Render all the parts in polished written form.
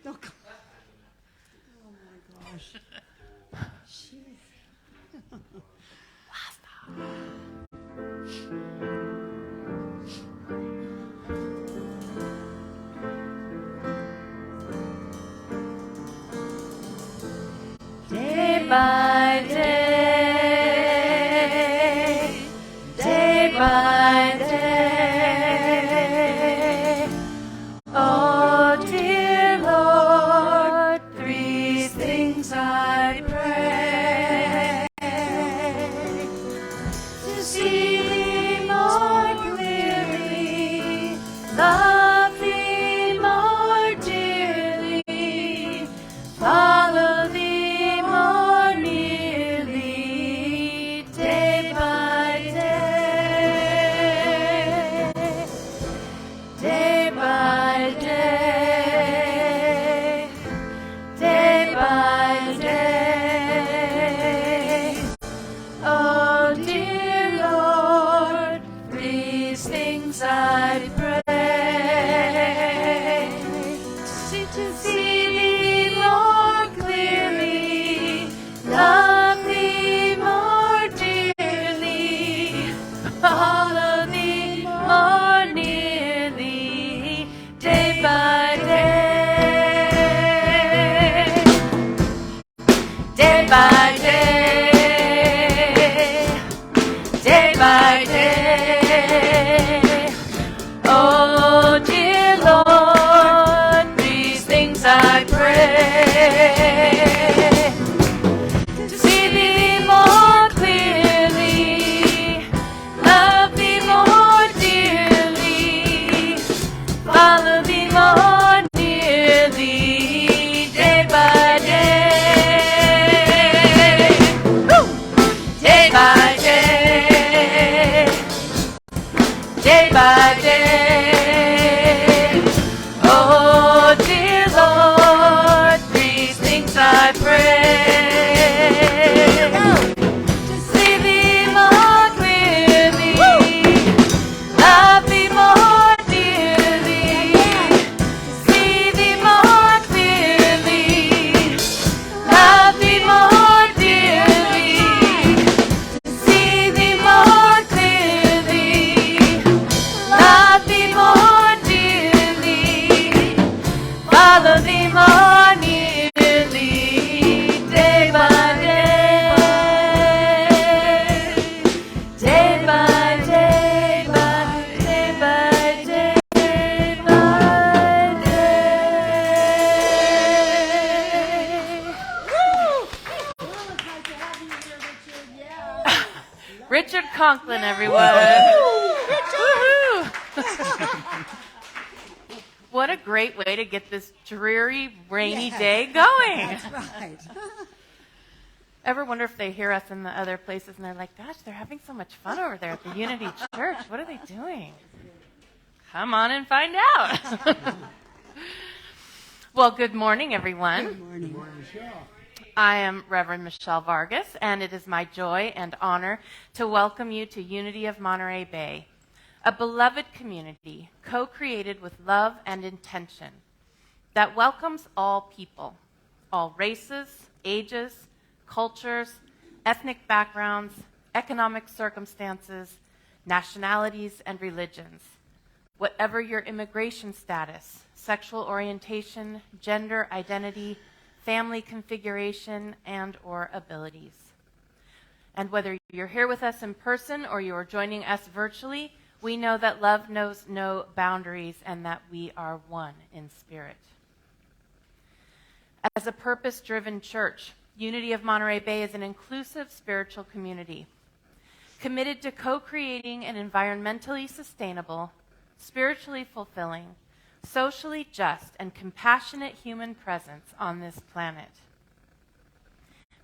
Oh my gosh. Jeez. Day by day, day by day. Oh dear Lord, three things I pray. To see thee more clearly, love thee more dearly, follow thee more nearly, day by day, day by day, day by day. Oh dear Lord, these things I pray. To see thee more clearly, love thee more dearly, follow thee more nearly, day by day, day by day, day by day. Oh dear Lord, these things I pray. To see thee more clearly, love thee more dearly, follow thee more nearly, day by day. Woo! Day by day, day by day. Oh dear Lord, these things I pray. To see thee more clearly, love thee more dearly, to see thee more clearly, love thee more dearly, to see thee more clearly, love thee more dearly, follow thee more nearly, day by day, day by day, by day by day, by day. Richard Conklin, everyone. Woohoo! What a great way to get this dreary, rainy day going. That's right. Ever wonder if they hear us in the other places and they're like, gosh, they're having so much fun over there at the Unity Church. What are they doing? Come on and find out. Well, good morning, everyone. Good morning. I am Reverend Michelle Vargas, and it is my joy and honor to welcome you to Unity of Monterey Bay, a beloved community co-created with love and intention that welcomes all people, all races, ages, cultures, ethnic backgrounds, economic circumstances, nationalities, and religions. Whatever your immigration status, sexual orientation, gender identity, family configuration, and/or abilities. And whether you're here with us in person or you're joining us virtually, we know that love knows no boundaries and that we are one in spirit. As a purpose-driven church, Unity of Monterey Bay is an inclusive spiritual community committed to co-creating an environmentally sustainable, spiritually fulfilling, socially just, and compassionate human presence on this planet.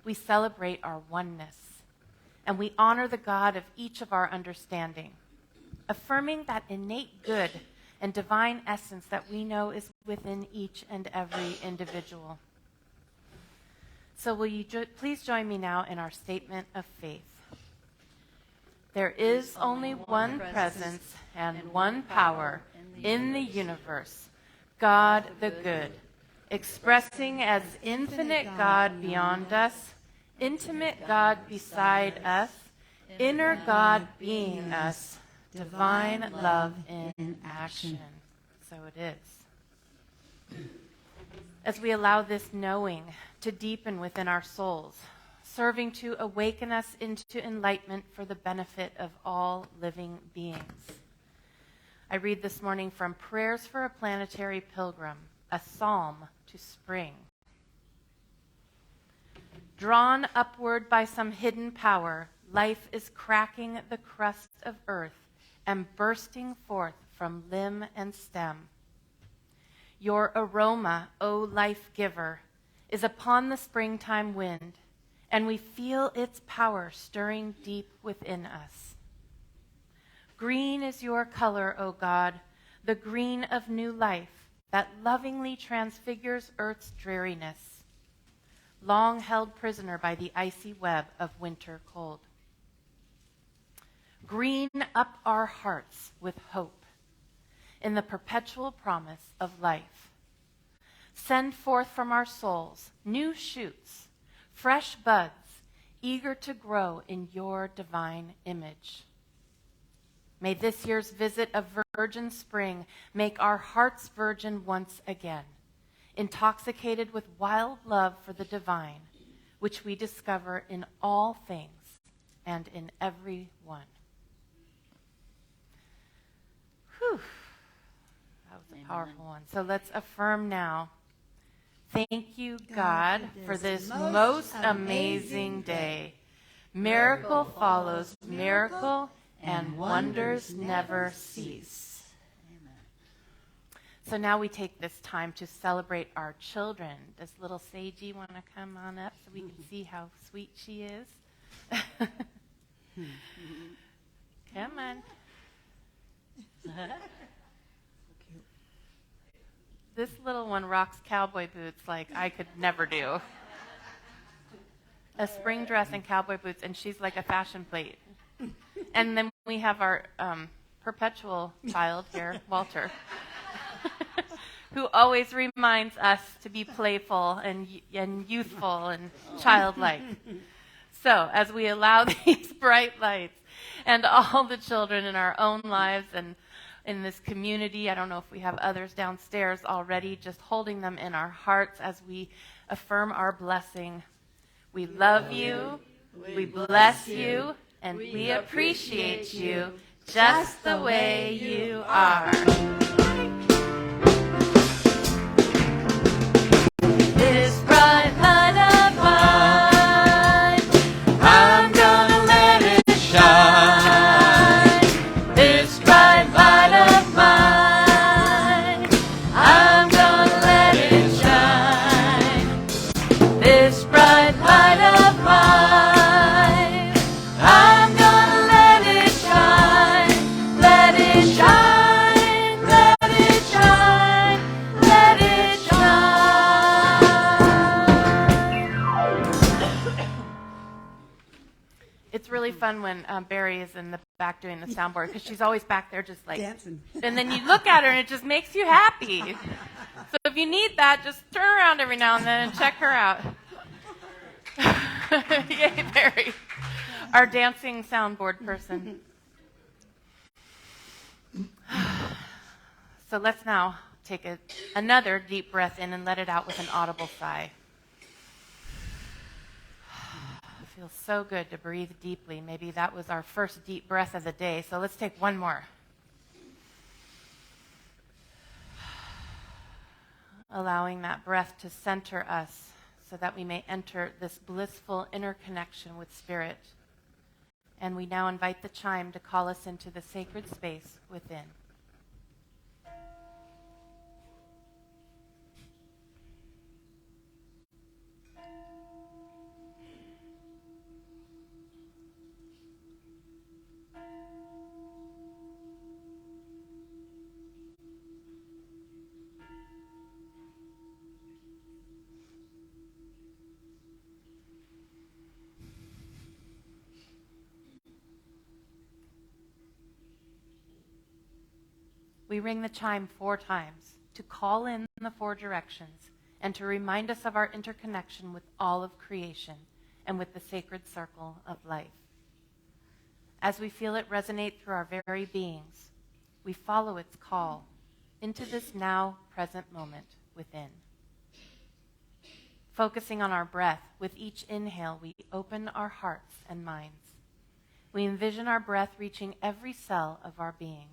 We celebrate our oneness, and we honor the God of each of our understanding, affirming that innate good and divine essence that we know is within each and every individual. So will you please join me now in our statement of faith. There is only one presence and one power in the universe, God the good, expressing as infinite God beyond us, intimate God beside us, inner God being us, divine love in action. So it is. As we allow this knowing to deepen within our souls, serving to awaken us into enlightenment for the benefit of all living beings. I read this morning from Prayers for a Planetary Pilgrim, a psalm to spring. Drawn upward by some hidden power, life is cracking the crust of earth and bursting forth from limb and stem. Your aroma, O life giver, is upon the springtime wind, and we feel its power stirring deep within us. Green is your color, O God, the green of new life that lovingly transfigures earth's dreariness, long held prisoner by the icy web of winter cold. Green up our hearts with hope in the perpetual promise of life. Send forth from our souls new shoots, fresh buds, eager to grow in your divine image. May this year's visit of virgin spring make our hearts virgin once again, intoxicated with wild love for the divine, which we discover in all things and in every one. Whew. That was a powerful one. So let's affirm now. Thank you, God, for this most amazing day. Miracle follows miracle, and wonders never cease. Amen. So now we take this time to celebrate our children. Does little Seiji want to come on up so we can see how sweet she is? Come on. This little one rocks cowboy boots like I could never do. A spring dress and cowboy boots, and she's like a fashion plate. And then we have our perpetual child here, Walter, who always reminds us to be playful and youthful and childlike. So as we allow these bright lights and all the children in our own lives and in this community, I don't know if we have others downstairs already, just holding them in our hearts as we affirm our blessing. We love you, we bless you, and we appreciate you just the way you are. This bright light of mine, I'm gonna let it shine. This bright light of mine, I'm gonna let it shine. This bright light of mine, I'm gonna let it shine. Let it shine, let it shine, let it shine. It's really fun when Barry is in the back doing the soundboard because she's always back there just like Dancing. And then you look at her and it just makes you happy. So if you need that, just turn around every now and then and check her out. Yay, Barry, our dancing soundboard person. So let's now take another deep breath in and let it out with an audible sigh. It feels so good to breathe deeply. Maybe that was our first deep breath of the day. So let's take one more. Allowing that breath to center us so that we may enter this blissful inner connection with Spirit. And we now invite the chime to call us into the sacred space within. We ring the chime 4 times to call in the 4 directions and to remind us of our interconnection with all of creation and with the sacred circle of life. As we feel it resonate through our very beings, we follow its call into this now present moment within. Focusing on our breath, with each inhale, we open our hearts and minds. We envision our breath reaching every cell of our being.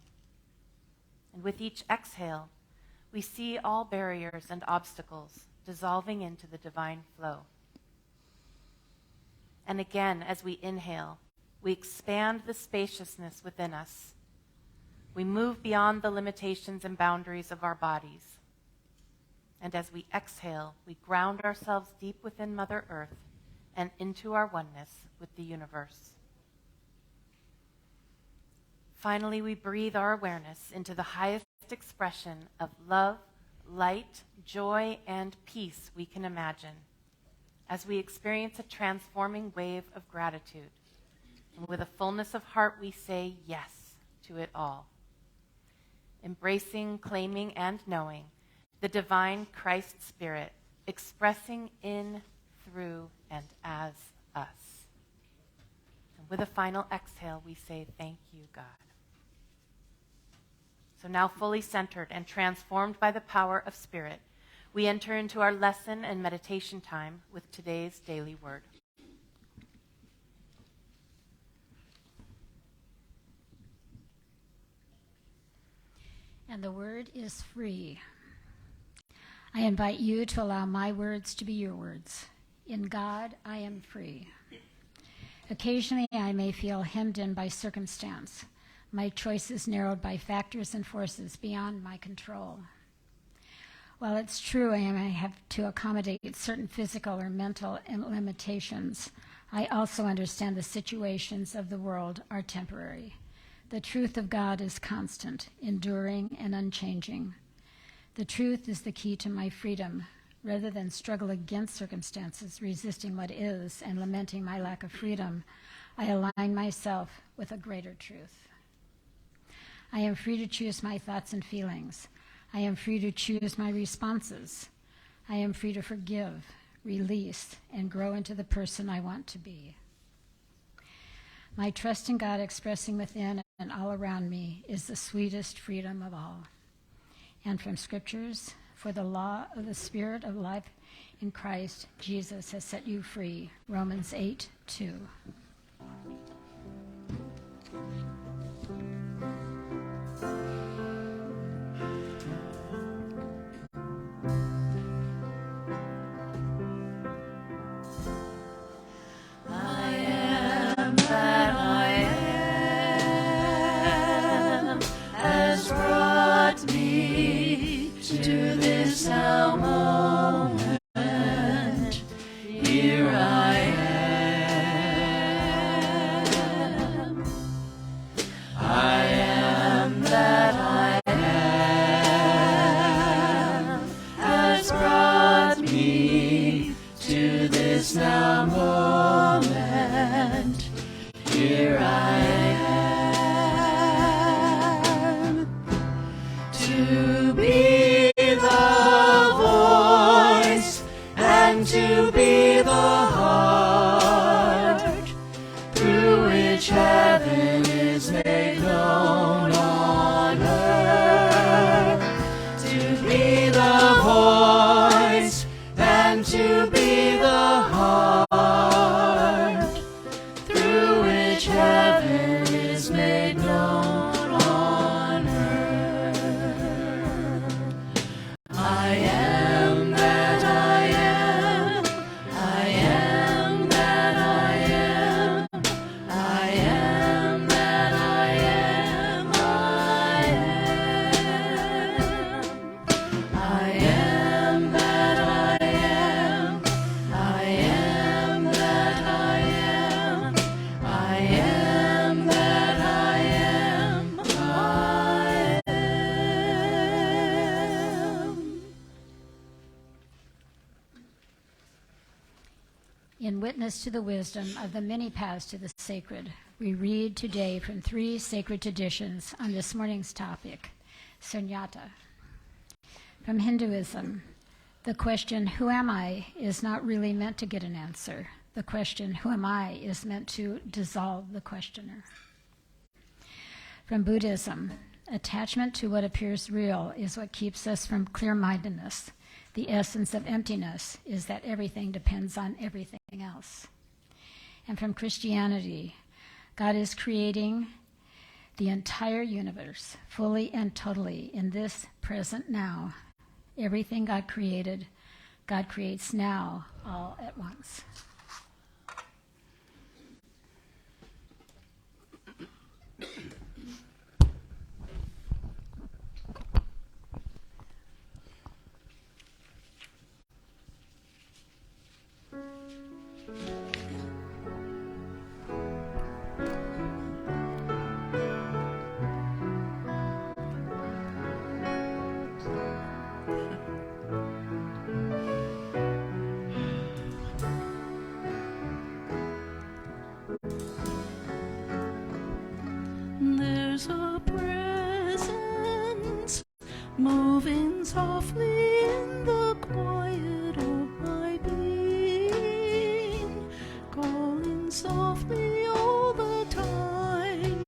And with each exhale, we see all barriers and obstacles dissolving into the divine flow. And again, as we inhale, we expand the spaciousness within us. We move beyond the limitations and boundaries of our bodies. And as we exhale, we ground ourselves deep within Mother Earth and into our oneness with the universe. Finally, we breathe our awareness into the highest expression of love, light, joy, and peace we can imagine as we experience a transforming wave of gratitude. And with a fullness of heart, we say yes to it all. Embracing, claiming, and knowing the divine Christ Spirit, expressing in, through, and as us. And with a final exhale, we say, thank you, God. So now fully centered and transformed by the power of Spirit, we enter into our lesson and meditation time with today's daily word. And the word is free. I invite you to allow my words to be your words. In God, I am free. Occasionally, I may feel hemmed in by circumstance, my choices narrowed by factors and forces beyond my control. While it's true I may have to accommodate certain physical or mental limitations, I also understand the situations of the world are temporary. The truth of God is constant, enduring, and unchanging. The truth is the key to my freedom. Rather than struggle against circumstances, resisting what is, and lamenting my lack of freedom, I align myself with a greater truth. I am free to choose my thoughts and feelings. I am free to choose my responses. I am free to forgive, release, and grow into the person I want to be. My trust in God expressing within and all around me is the sweetest freedom of all. And from scriptures, for the law of the Spirit of life in Christ Jesus has set you free. Romans 8:2. In witness to the wisdom of the many paths to the sacred, we read today from 3 sacred traditions on this morning's topic, SUNYATA. From Hinduism, The question, who am I, is not really meant to get an answer. The question, who am I, is meant to dissolve the questioner. From Buddhism, attachment to what appears real is what keeps us from clear-mindedness. The essence of emptiness is that everything depends on everything else. And from Christianity, God is creating the entire universe, fully and totally, in this present now. Everything God created, God creates now, all at once. There's a presence moving softly in the quiet of my being, calling softly all the time.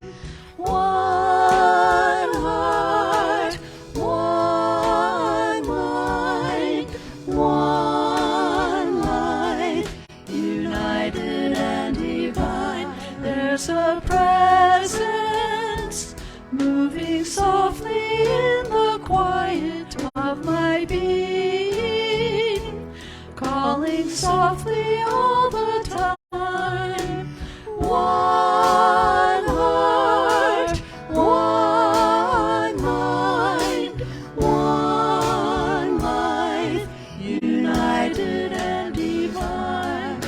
One heart, one mind, one life, united and divine. There's a presence moving softly in the quiet of my being, calling softly all the time. One heart, one mind, one life, united and divine.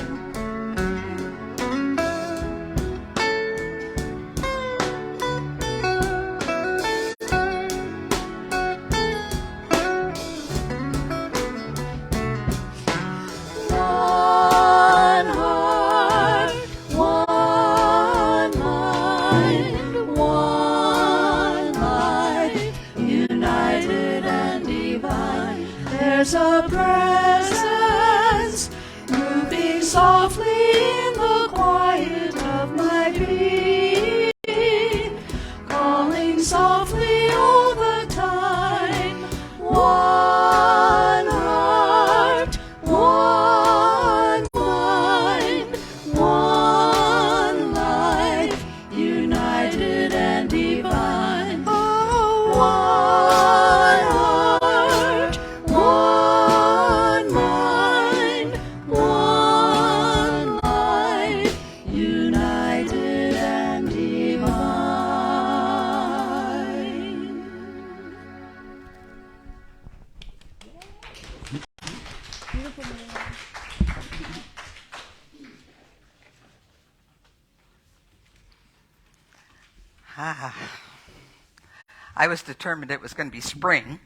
One heart, one mind, one life, united and divine. There's a presence moving softly in the quiet of my being, calling softly all the time. One heart, one mind, one life, united and divine. Oh, one heart, one mind, one life, united and divine. I was determined it was going to be spring.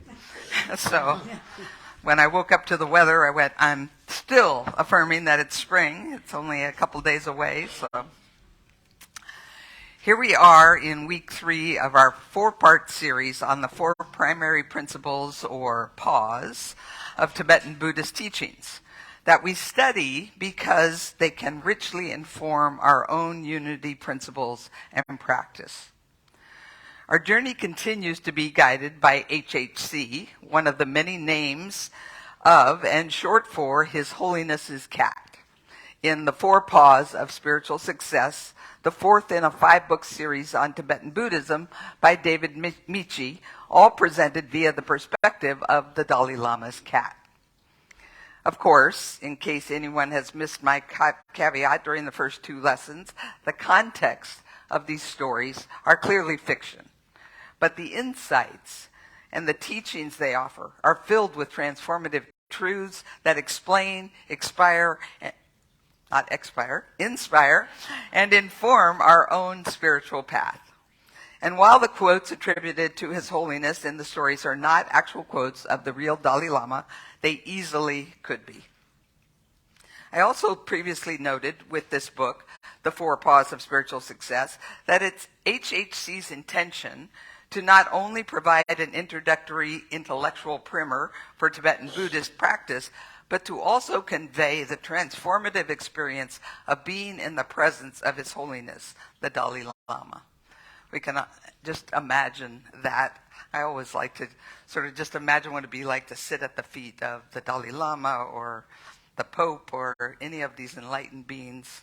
So when I woke up to the weather, I went, I'm still affirming that it's spring. It's only a couple days away. So here we are in week 3 of our 4-part series on the 4 primary principles, or PAWs, of Tibetan Buddhist teachings that we study because they can richly inform our own unity principles and practice. Our journey continues to be guided by HHC, one of the many names of and short for His Holiness's cat, in the 4 PAWs of Spiritual Success, the 4th in a 5-book series on Tibetan Buddhism by David Michi, all presented via the perspective of the Dalai Lama's cat. Of course, in case anyone has missed my caveat during the first 2 lessons, the context of these stories are clearly fiction. But the insights and the teachings they offer are filled with transformative truths that inspire, and inform our own spiritual path. And while the quotes attributed to His Holiness in the stories are not actual quotes of the real Dalai Lama, they easily could be. I also previously noted with this book, The 4 PAWs of Spiritual Success, that it's HHC's intention to not only provide an introductory intellectual primer for Tibetan Buddhist practice, but to also convey the transformative experience of being in the presence of His Holiness, the Dalai Lama. We can just imagine that. I always like to sort of just imagine what it'd be like to sit at the feet of the Dalai Lama or the Pope or any of these enlightened beings.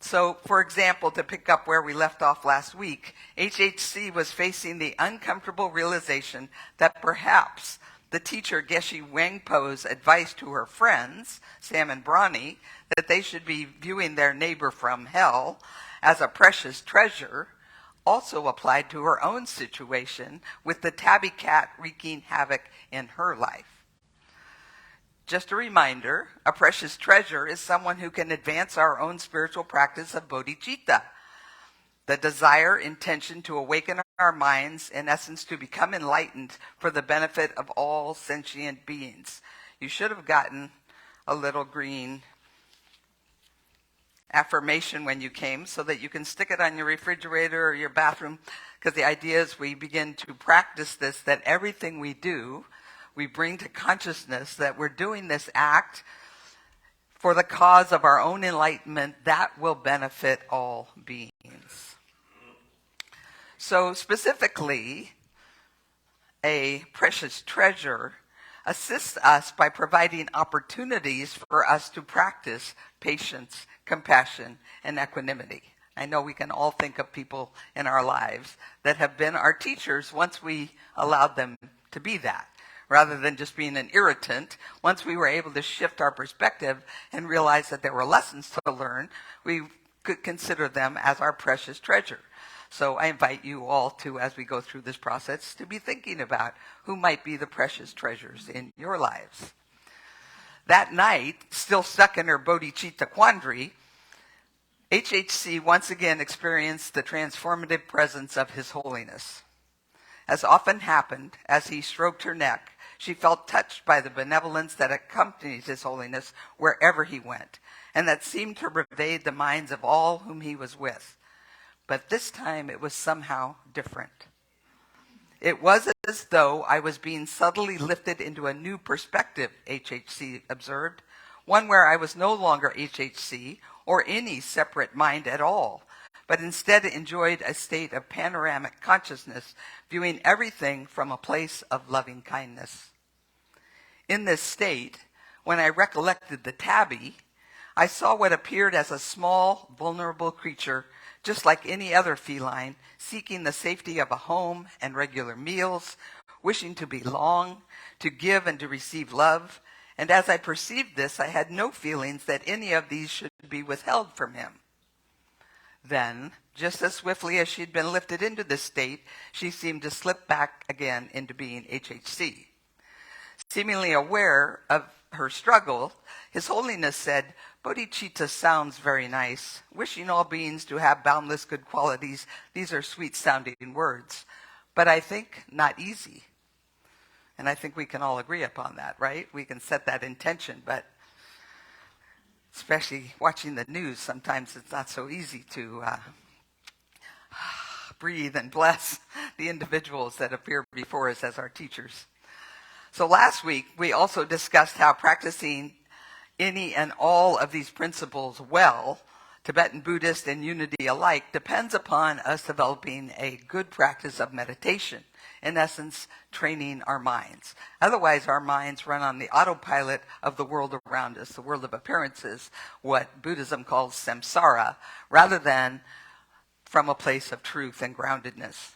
So, for example, to pick up where we left off last week, HHC was facing the uncomfortable realization that perhaps the teacher Geshe Wangpo's advice to her friends, Sam and Bronnie, that they should be viewing their neighbor from hell as a precious treasure, also applied to her own situation with the tabby cat wreaking havoc in her life. Just a reminder, a precious treasure is someone who can advance our own spiritual practice of bodhicitta, the desire, intention to awaken our minds, in essence, to become enlightened for the benefit of all sentient beings. You should have gotten a little green affirmation when you came so that you can stick it on your refrigerator or your bathroom, because the idea is we begin to practice this, that everything we do, we bring to consciousness that we're doing this act for the cause of our own enlightenment that will benefit all beings. So specifically, a precious treasure assists us by providing opportunities for us to practice patience, compassion, and equanimity. I know we can all think of people in our lives that have been our teachers once we allowed them to be that. Rather than just being an irritant, once we were able to shift our perspective and realize that there were lessons to learn, we could consider them as our precious treasure. So I invite you all to, as we go through this process, to be thinking about who might be the precious treasures in your lives. That night, still stuck in her bodhicitta quandary, HHC once again experienced the transformative presence of His Holiness. As often happened, as he stroked her neck, she felt touched by the benevolence that accompanied His Holiness wherever he went, and that seemed to pervade the minds of all whom he was with. But this time it was somehow different. It was as though I was being subtly lifted into a new perspective, HHC observed, one where I was no longer HHC or any separate mind at all, but instead enjoyed a state of panoramic consciousness, viewing everything from a place of loving kindness. In this state, when I recollected the tabby, I saw what appeared as a small, vulnerable creature, just like any other feline, seeking the safety of a home and regular meals, wishing to belong, to give and to receive love. And as I perceived this, I had no feelings that any of these should be withheld from him. Then, just as swiftly as she'd been lifted into this state, she seemed to slip back again into being HHC. Seemingly aware of her struggle, His Holiness said, "Bodhicitta sounds very nice. Wishing all beings to have boundless good qualities, these are sweet-sounding words. But I think not easy." And I think we can all agree upon that, right? We can set that intention, but especially watching the news, sometimes it's not so easy to breathe and bless the individuals that appear before us as our teachers. So last week, we also discussed how practicing any and all of these principles well, Tibetan Buddhist and unity alike, depends upon us developing a good practice of meditation. In essence, training our minds. Otherwise, our minds run on the autopilot of the world around us, the world of appearances, what Buddhism calls samsara, rather than from a place of truth and groundedness.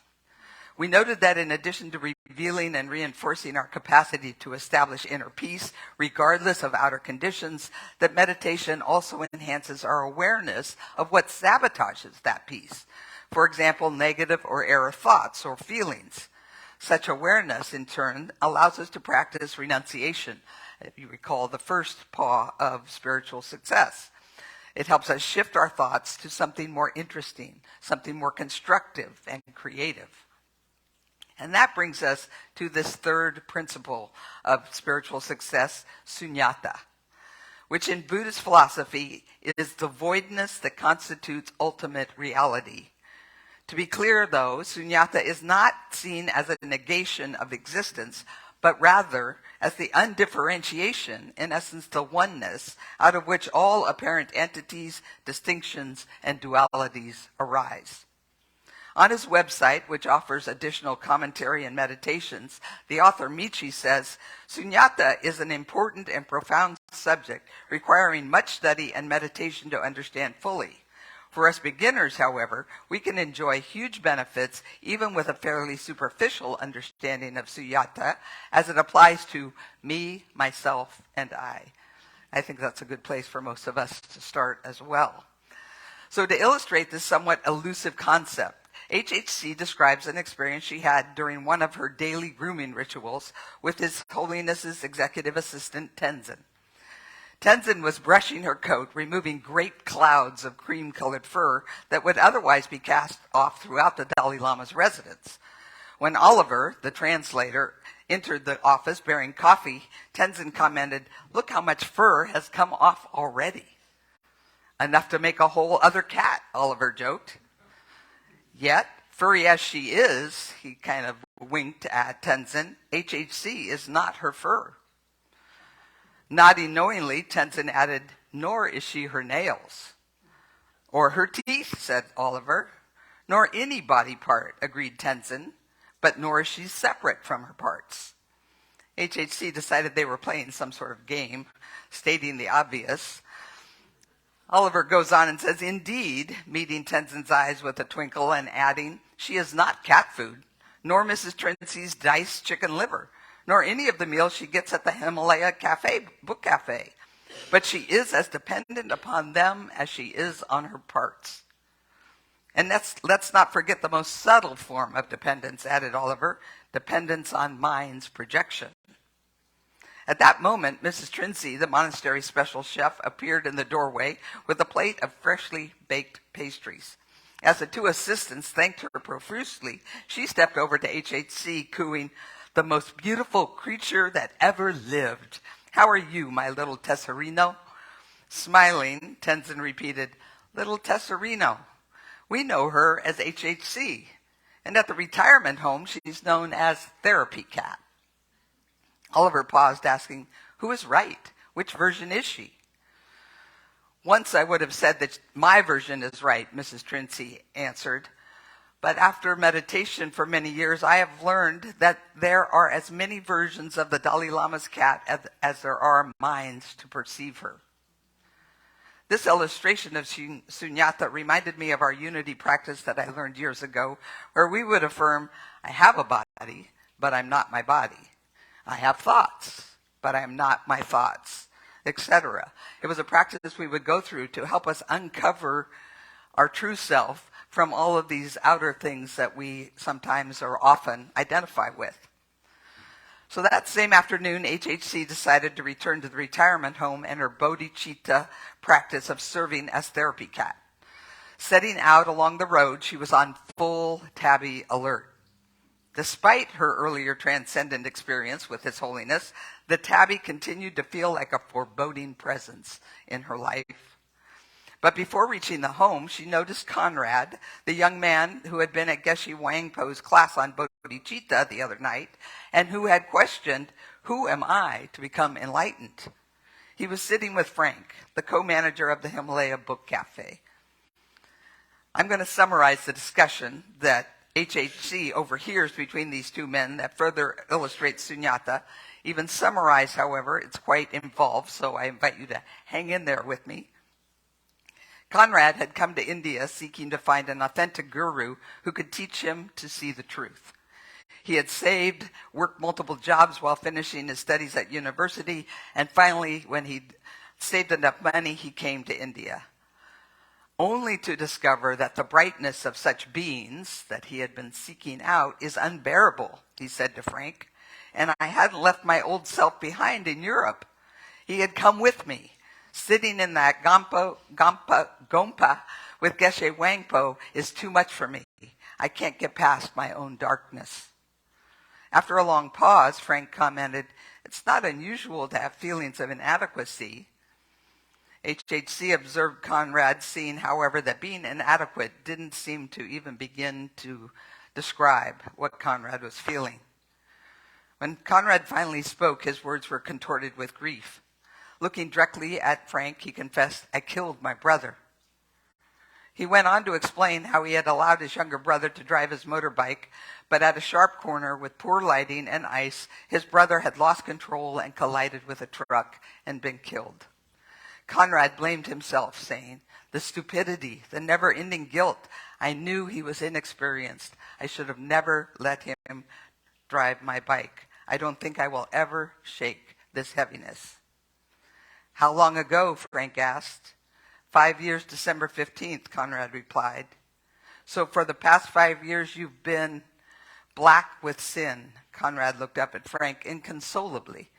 We noted that in addition to revealing and reinforcing our capacity to establish inner peace, regardless of outer conditions, that meditation also enhances our awareness of what sabotages that peace. For example, negative or error thoughts or feelings. Such awareness, in turn, allows us to practice renunciation. If you recall, the first paw of spiritual success. It helps us shift our thoughts to something more interesting, something more constructive and creative. And that brings us to this third principle of spiritual success, SUNYATA, which in Buddhist philosophy is the voidness that constitutes ultimate reality. To be clear, though, SUNYATA is not seen as a negation of existence, but rather as the undifferentiation, in essence the oneness, out of which all apparent entities, distinctions, and dualities arise. On his website, which offers additional commentary and meditations, the author Michi says, "Sunyata is an important and profound subject requiring much study and meditation to understand fully. For us beginners, however, we can enjoy huge benefits even with a fairly superficial understanding of Sunyata as it applies to me, myself, and I." I think that's a good place for most of us to start as well. So to illustrate this somewhat elusive concept, HHC describes an experience she had during one of her daily grooming rituals with His Holiness's executive assistant, Tenzin. Tenzin was brushing her coat, removing great clouds of cream-colored fur that would otherwise be cast off throughout the Dalai Lama's residence. When Oliver, the translator, entered the office bearing coffee, Tenzin commented, "Look how much fur has come off already." "Enough to make a whole other cat," Oliver joked. Yet, furry as she is, he kind of winked at Tenzin, HHC is not her fur. Nodding knowingly, Tenzin added, "Nor is she her nails." "Or her teeth," said Oliver. "Nor any body part," agreed Tenzin, "but nor is she separate from her parts." HHC decided they were playing some sort of game, stating the obvious. Oliver goes on and says, "Indeed," meeting Tenzin's eyes with a twinkle and adding, "She is not cat food, nor Mrs. Trincy's diced chicken liver, nor any of the meals she gets at the Himalaya book cafe. But she is as dependent upon them as she is on her parts." "And let's not forget the most subtle form of dependence," added Oliver, "dependence on mind's projection." At that moment, Mrs. Trincy, the monastery special chef, appeared in the doorway with a plate of freshly baked pastries. As the two assistants thanked her profusely, she stepped over to HHC, cooing, "The most beautiful creature that ever lived. How are you, my little tesserino?" Smiling, Tenzin repeated, "Little tesserino. We know her as HHC, and at the retirement home she's known as Therapy Cat." Oliver paused, asking, "Who is right? Which version is she?" "Once I would have said that my version is right," Mrs. Trincy answered. "But after meditation for many years, I have learned that there are as many versions of the Dalai Lama's cat as there are minds to perceive her." This illustration of Sunyata reminded me of our unity practice that I learned years ago, where we would affirm, "I have a body, but I'm not my body. I have thoughts, but I am not my thoughts," etc. It was a practice we would go through to help us uncover our true self from all of these outer things that we sometimes or often identify with. So that same afternoon, HHC decided to return to the retirement home and her bodhicitta practice of serving as Therapy Cat. Setting out along the road, she was on full tabby alert. Despite her earlier transcendent experience with His Holiness, the tabby continued to feel like a foreboding presence in her life. But before reaching the home, she noticed Conrad, the young man who had been at Geshe Wangpo's class on bodhicitta the other night, and who had questioned, "Who am I to become enlightened?" He was sitting with Frank, the co-manager of the Himalaya Book Cafe. I'm going to summarize the discussion that HHC overhears between these two men that further illustrates Sunyata. Even summarized, however, it's quite involved, so I invite you to hang in there with me. Conrad had come to India seeking to find an authentic guru who could teach him to see the truth. He had saved, worked multiple jobs while finishing his studies at university, and finally, when he'd saved enough money, he came to India, only to discover that the brightness of such beings that he had been seeking out is unbearable, he said to Frank, and I hadn't left my old self behind in Europe. He had come with me. Sitting in that Gompa with Geshe Wangpo is too much for me. I can't get past my own darkness. After a long pause, Frank commented, "It's not unusual to have feelings of inadequacy. HHC observed Conrad, seeing, however, that being inadequate didn't seem to even begin to describe what Conrad was feeling. When Conrad finally spoke, his words were contorted with grief. Looking directly at Frank, he confessed, "I killed my brother." He went on to explain how he had allowed his younger brother to drive his motorbike, but at a sharp corner with poor lighting and ice, his brother had lost control and collided with a truck and been killed. Conrad blamed himself, saying, "The stupidity, the never-ending guilt. I knew he was inexperienced. I should have never let him drive my bike. I don't think I will ever shake this heaviness." "How long ago?" Frank asked. 5 years, December 15th, Conrad replied. "So for the past 5 years you've been black with sin." Conrad looked up at Frank inconsolably.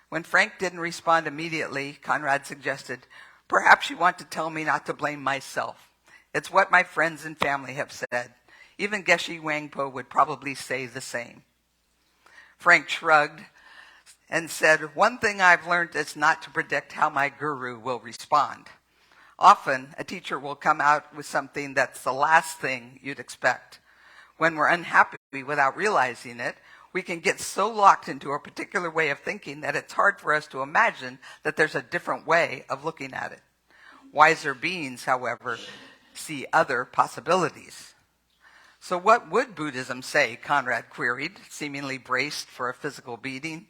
When Frank didn't respond immediately, Conrad suggested, "Perhaps you want to tell me not to blame myself. It's what my friends and family have said. Even Geshe Wangpo would probably say the same." Frank shrugged and said, "One thing I've learned is not to predict how my guru will respond. Often, a teacher will come out with something that's the last thing you'd expect. When we're unhappy without realizing it, we can get so locked into a particular way of thinking that it's hard for us to imagine that there's a different way of looking at it. Wiser beings, however, see other possibilities." "So what would Buddhism say?" Conrad queried, seemingly braced for a physical beating.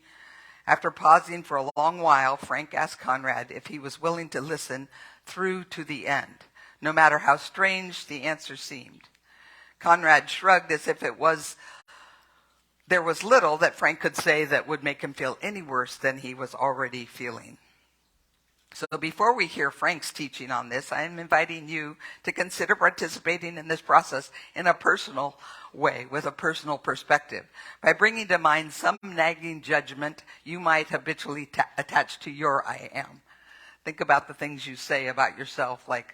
After pausing for a long while, Frank asked Conrad if he was willing to listen through to the end, no matter how strange the answer seemed. Conrad shrugged as if there was little that Frank could say that would make him feel any worse than he was already feeling. So before we hear Frank's teaching on this, I am inviting you to consider participating in this process in a personal way, with a personal perspective, by bringing to mind some nagging judgment you might habitually attach to your I am. Think about the things you say about yourself, like,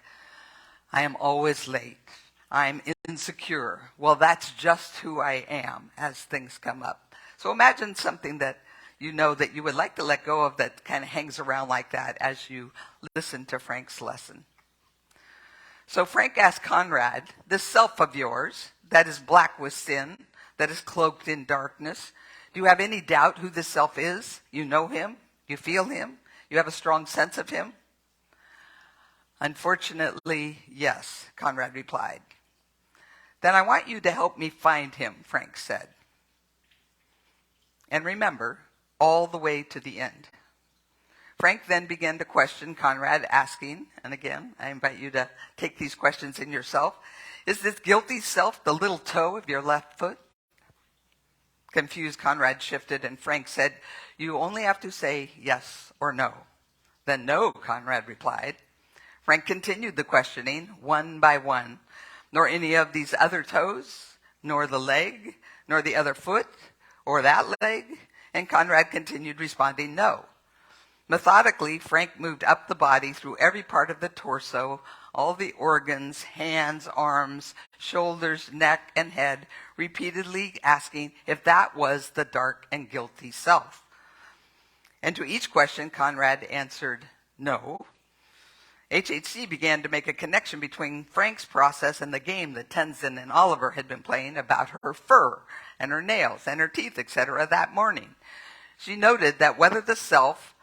"I am always late. I'm insecure." Well, that's just who I am as things come up. So imagine something that you know that you would like to let go of that kind of hangs around like that as you listen to Frank's lesson. So Frank asked Conrad, "This self of yours that is black with sin, that is cloaked in darkness, do you have any doubt who this self is? You know him? You feel him? You have a strong sense of him?" "Unfortunately, yes," Conrad replied. "Then I want you to help me find him," Frank said. "And remember, all the way to the end." Frank then began to question Conrad, asking, and again, I invite you to take these questions in yourself, "Is this guilty self the little toe of your left foot?" Confused, Conrad shifted, and Frank said, "You only have to say yes or no." "Then no," Conrad replied. Frank continued the questioning, one by one. "Nor any of these other toes, nor the leg, nor the other foot, or that leg?" And Conrad continued responding, "No." Methodically, Frank moved up the body through every part of the torso, all the organs, hands, arms, shoulders, neck, and head, repeatedly asking if that was the dark and guilty self. And to each question, Conrad answered, "No." HHC began to make a connection between Frank's process and the game that Tenzin and Oliver had been playing about her fur and her nails and her teeth, etc. that morning. She noted that whether the self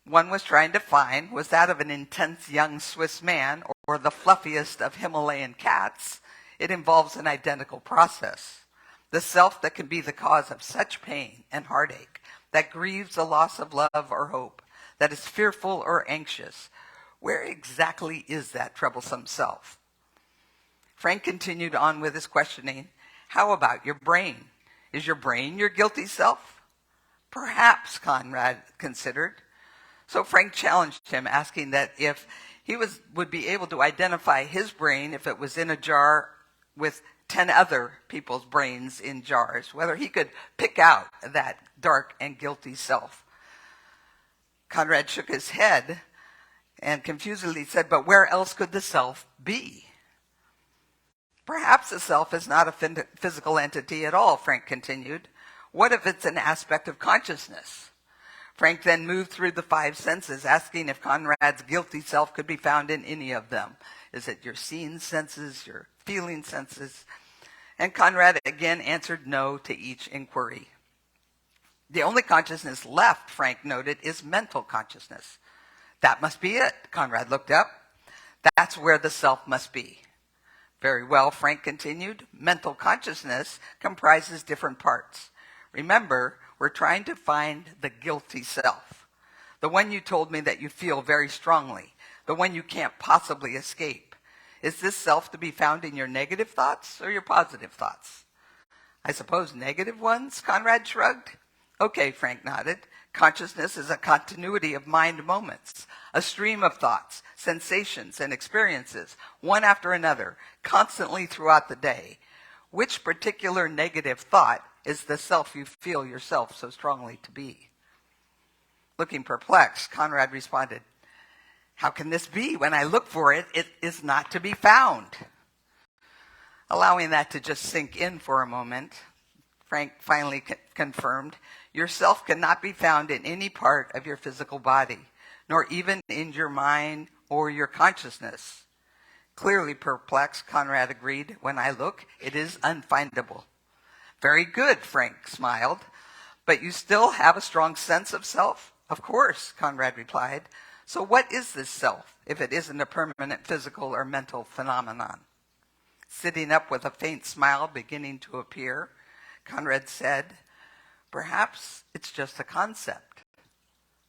one was trying to find was that of an intense young Swiss man or the fluffiest of Himalayan cats, it involves an identical process. The self that can be the cause of such pain and heartache, that grieves the loss of love or hope, that is fearful or anxious. Where exactly is that troublesome self? Frank continued on with his questioning. "How about your brain? Is your brain your guilty self?" "Perhaps," Conrad considered. So Frank challenged him, asking that if he would be able to identify his brain if it was in a jar with 10 other people's brains in jars, whether he could pick out that dark and guilty self. Conrad shook his head and confusedly said, "But where else could the self be?" "Perhaps the self is not a physical entity at all," Frank continued. "What if it's an aspect of consciousness? Frank then moved through the 5 senses, asking if Conrad's guilty self could be found in any of them. Is it your seeing senses, your feeling senses? And Conrad again answered no to each inquiry. The only consciousness left, Frank noted, is mental consciousness. That must be it. Conrad looked up. That's where the self must be. Very well, Frank continued. Mental consciousness comprises different parts. Remember, we're trying to find the guilty self, the one you told me that you feel very strongly, the one you can't possibly escape. Is this self to be found in your negative thoughts or your positive thoughts? I suppose negative ones, Conrad shrugged. Okay, Frank nodded. Consciousness is a continuity of mind moments, a stream of thoughts, sensations, and experiences, one after another, constantly throughout the day. Which particular negative thought is the self you feel yourself so strongly to be? Looking perplexed, Conrad responded, how can this be? When I look for it, it is not to be found. Allowing that to just sink in for a moment, Frank finally confirmed, yourself cannot be found in any part of your physical body, nor even in your mind or your consciousness. Clearly perplexed, Conrad agreed, when I look, it is unfindable. Very good, Frank smiled. But you still have a strong sense of self? Of course, Conrad replied. So what is this self, if it isn't a permanent physical or mental phenomenon? Sitting up with a faint smile beginning to appear, Conrad said, perhaps it's just a concept,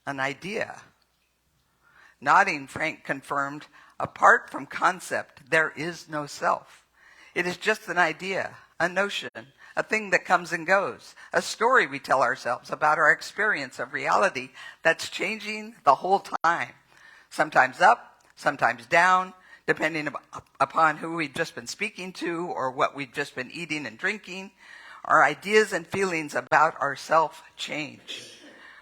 an idea. Nodding, Frank confirmed, apart from concept, there is no self. It is just an idea, a notion, a thing that comes and goes, a story we tell ourselves about our experience of reality that's changing the whole time. Sometimes up, sometimes down, depending upon who we've just been speaking to or what we've just been eating and drinking. Our ideas and feelings about ourself change,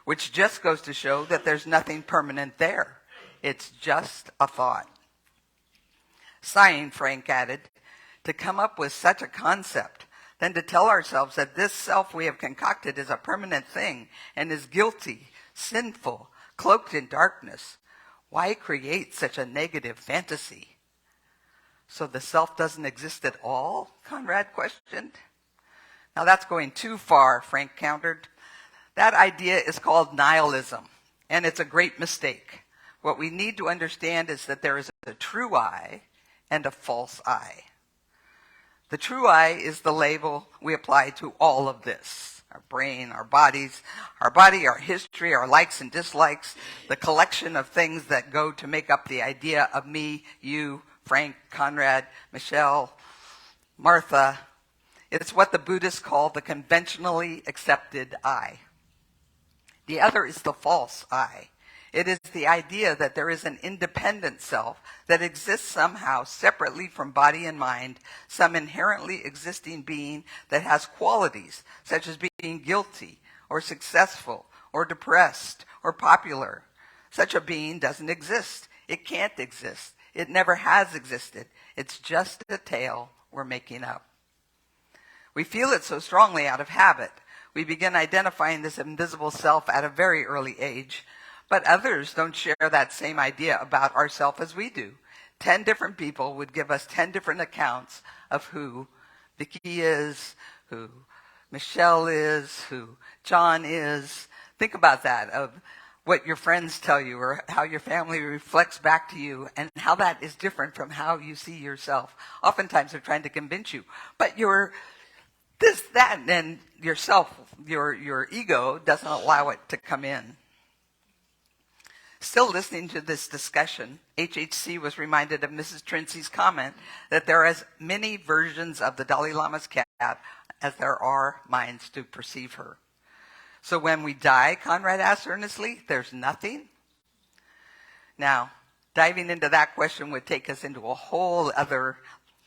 which just goes to show that there's nothing permanent there. It's just a thought. Sighing, Frank added, to come up with such a concept, then to tell ourselves that this self we have concocted is a permanent thing and is guilty, sinful, cloaked in darkness. Why create such a negative fantasy? So the self doesn't exist at all? Conrad questioned. Now that's going too far, Frank countered. That idea is called nihilism, and it's a great mistake. What we need to understand is that there is a true I and a false I. The true I is the label we apply to all of this. Our brain, our bodies, our body, our history, our likes and dislikes, the collection of things that go to make up the idea of me, you, Frank, Conrad, Michelle, Martha. It's what the Buddhists call the conventionally accepted I. The other is the false I. It is the idea that there is an independent self that exists somehow separately from body and mind, some inherently existing being that has qualities such as being guilty or successful or depressed or popular. Such a being doesn't exist. It can't exist. It never has existed. It's just a tale we're making up. We feel it so strongly out of habit. We begin identifying this invisible self at a very early age. But others don't share that same idea about ourselves as we do. 10 different people would give us 10 different accounts of who Vicky is, who Michelle is, who John is. Think about that, of what your friends tell you or how your family reflects back to you and how that is different from how you see yourself. Oftentimes they're trying to convince you, but you're this, that, and yourself, your ego doesn't allow it to come in. Still listening to this discussion, HHC was reminded of Mrs. Trincy's comment that there are as many versions of the Dalai Lama's cat as there are minds to perceive her. So when we die, Conrad asked earnestly, there's nothing? Now, diving into that question would take us into a whole other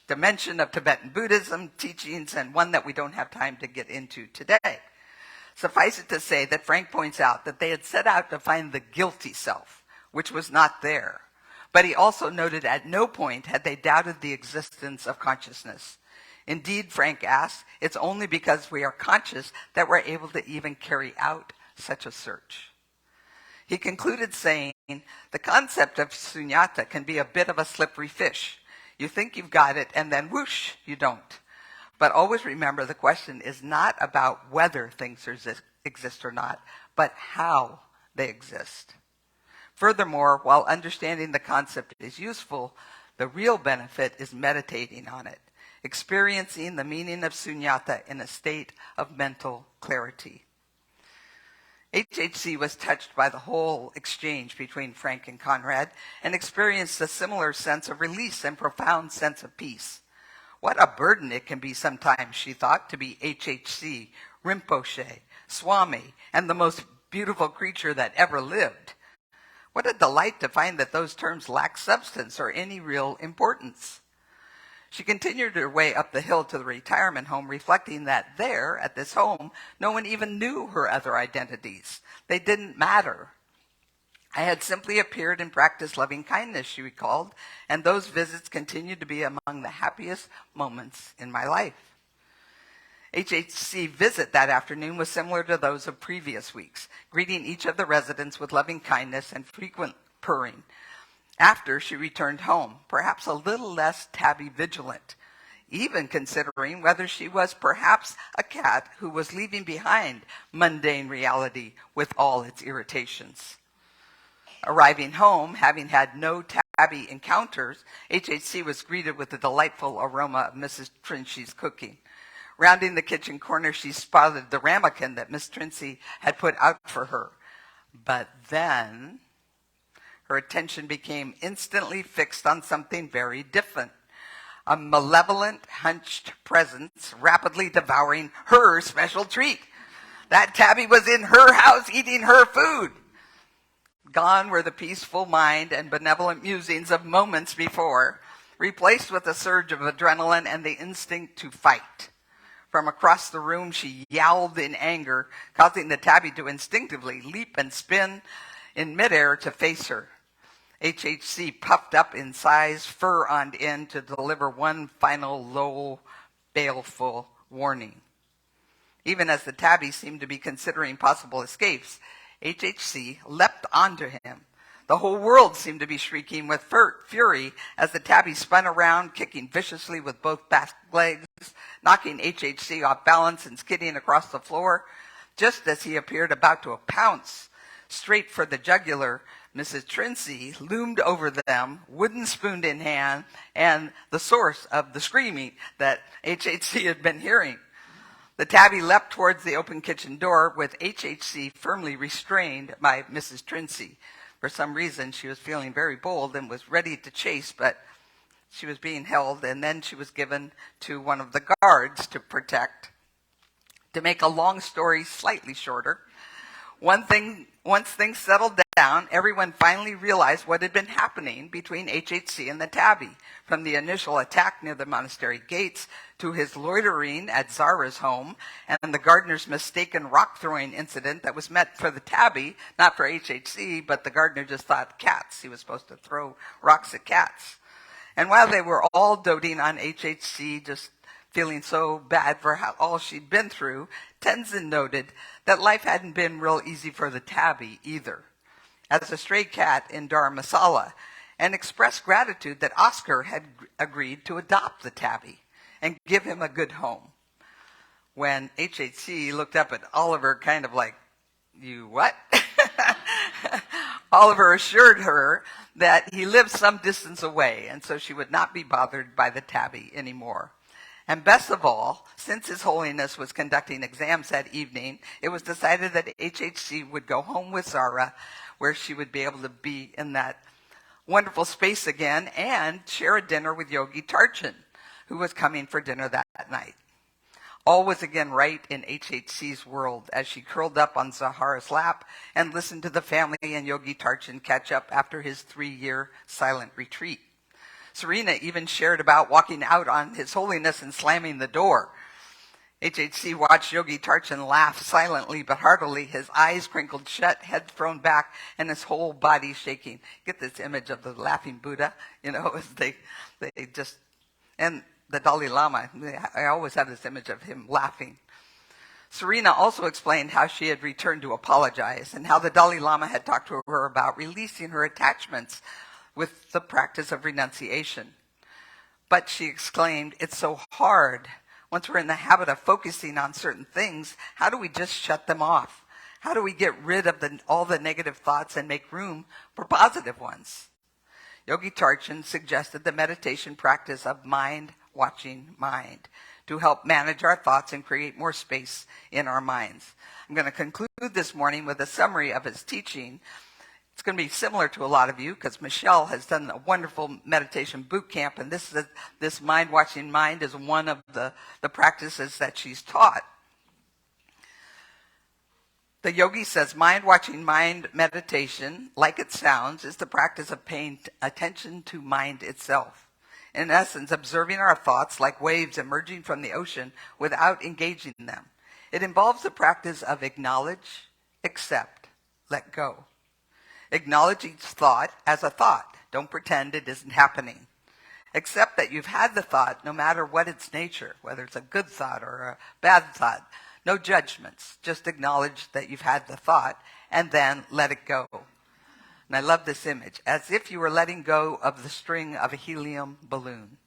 dimension of Tibetan Buddhism teachings, and one that we don't have time to get into today. Suffice it to say that Frank points out that they had set out to find the guilty self, which was not there. But he also noted at no point had they doubted the existence of consciousness. Indeed, Frank asks, it's only because we are conscious that we're able to even carry out such a search. He concluded saying, the concept of SUNYATA can be a bit of a slippery fish. You think you've got it, and then whoosh, you don't. But always remember, the question is not about whether things exist or not, but how they exist. Furthermore, while understanding the concept is useful, the real benefit is meditating on it, experiencing the meaning of SUNYATA in a state of mental clarity. HHC was touched by the whole exchange between Frank and Conrad and experienced a similar sense of release and profound sense of peace. What a burden it can be sometimes, she thought, to be HHC, Rinpoche, Swami, and the most beautiful creature that ever lived. What a delight to find that those terms lack substance or any real importance. She continued her way up the hill to the retirement home, reflecting that there, at this home, no one even knew her other identities. They didn't matter. I had simply appeared and practiced loving kindness, she recalled, and those visits continued to be among the happiest moments in my life. HHC visit that afternoon was similar to those of previous weeks, greeting each of the residents with loving kindness and frequent purring. After she returned home, perhaps a little less tabby vigilant, even considering whether she was perhaps a cat who was leaving behind mundane reality with all its irritations. Arriving home, having had no tabby encounters, HHC was greeted with the delightful aroma of Mrs. Trincey's cooking. Rounding the kitchen corner, she spotted the ramekin that Miss Trincey had put out for her. But then her attention became instantly fixed on something very different. A malevolent, hunched presence rapidly devouring her special treat. That tabby was in her house eating her food. Gone were the peaceful mind and benevolent musings of moments before, replaced with a surge of adrenaline and the instinct to fight. From across the room, she yowled in anger, causing the tabby to instinctively leap and spin in midair to face her. HHC puffed up in size, fur on end, to deliver one final low, baleful warning. Even as the tabby seemed to be considering possible escapes, HHC leapt onto him. The whole world seemed to be shrieking with fury as the tabby spun around, kicking viciously with both back legs, knocking HHC off balance and skidding across the floor. Just as he appeared about to pounce straight for the jugular, Mrs. Trincey loomed over them, wooden spoon in hand, and the source of the screaming that HHC had been hearing. The tabby leapt towards the open kitchen door, with HHC firmly restrained by Mrs. Trincey. For some reason, she was feeling very bold and was ready to chase, but she was being held, and then she was given to one of the guards to protect. To make a long story slightly shorter, once things settled down, everyone finally realized what had been happening between HHC and the tabby, from the initial attack near the monastery gates to his loitering at Zara's home and the gardener's mistaken rock-throwing incident that was meant for the tabby, not for HHC, but the gardener just thought cats. He was supposed to throw rocks at cats. And while they were all doting on HHC, just feeling so bad for all she'd been through, Tenzin noted that life hadn't been real easy for the tabby either. As a stray cat in Dharamsala, and expressed gratitude that Oscar had agreed to adopt the tabby and give him a good home. When HHC looked up at Oliver kind of like, you what? Oliver assured her that he lived some distance away, and so she would not be bothered by the tabby anymore. And best of all, since His Holiness was conducting exams that evening, it was decided that HHC would go home with Zara, where she would be able to be in that wonderful space again and share a dinner with Yogi Tarchin, who was coming for dinner that night. All was again right in HHC's world as she curled up on Zahara's lap and listened to the family and Yogi Tarchin catch up after his 3-year silent retreat. Serena even shared about walking out on His Holiness and slamming the door. HHC watched Yogi Tarchin laugh silently but heartily, his eyes crinkled shut, head thrown back, and his whole body shaking. Get this image of the laughing Buddha, as they just, and the Dalai Lama. I always have this image of him laughing. Serena also explained how she had returned to apologize and how the Dalai Lama had talked to her about releasing her attachments with the practice of renunciation. But she exclaimed, "It's so hard. Once we're in the habit of focusing on certain things, how do we just shut them off? How do we get rid of all the negative thoughts and make room for positive ones?" Yogi Tarchin suggested the meditation practice of mind watching mind to help manage our thoughts and create more space in our minds. I'm going to conclude this morning with a summary of his teaching. It's going to be similar to a lot of you because Michelle has done a wonderful meditation boot camp, and this mind watching mind is one of the practices that she's taught. The yogi says mind watching mind meditation, like it sounds, is the practice of paying attention to mind itself. In essence, observing our thoughts like waves emerging from the ocean without engaging them. It involves the practice of acknowledge, accept, let go. Acknowledge each thought as a thought. Don't pretend it isn't happening. Accept that you've had the thought no matter what its nature, whether it's a good thought or a bad thought. No judgments. Just acknowledge that you've had the thought and then let it go. And I love this image, as if you were letting go of the string of a helium balloon.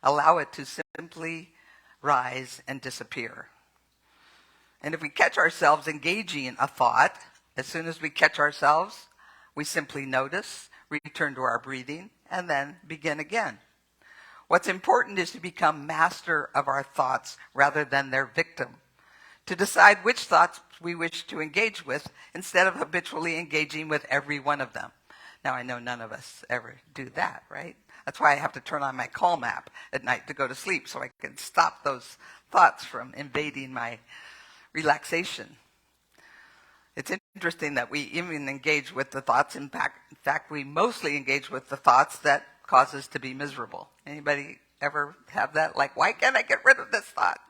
Allow it to simply rise and disappear. And if we catch ourselves engaging in a thought, as soon as we catch ourselves, we simply notice, return to our breathing, and then begin again. What's important is to become master of our thoughts rather than their victim. To decide which thoughts we wish to engage with instead of habitually engaging with every one of them. Now, I know none of us ever do that, right? That's why I have to turn on my Calm app at night to go to sleep so I can stop those thoughts from invading my relaxation. It's interesting that we even engage with the thoughts. In fact, we mostly engage with the thoughts that cause us to be miserable. Anybody ever have that? Like, why can't I get rid of this thought?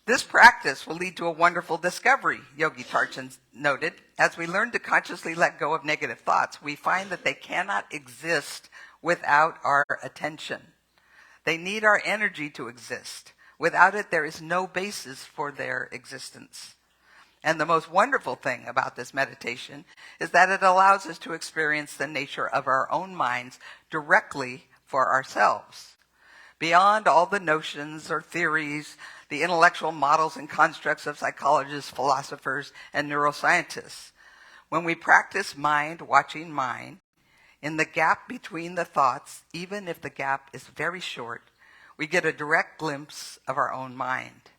This practice will lead to a wonderful discovery, Yogi Tarchin noted. As we learn to consciously let go of negative thoughts, we find that they cannot exist without our attention. They need our energy to exist. Without it, there is no basis for their existence. And the most wonderful thing about this meditation is that it allows us to experience the nature of our own minds directly for ourselves. Beyond all the notions or theories, the intellectual models and constructs of psychologists, philosophers, and neuroscientists. When we practice mind watching mind, in the gap between the thoughts, even if the gap is very short, we get a direct glimpse of our own mind.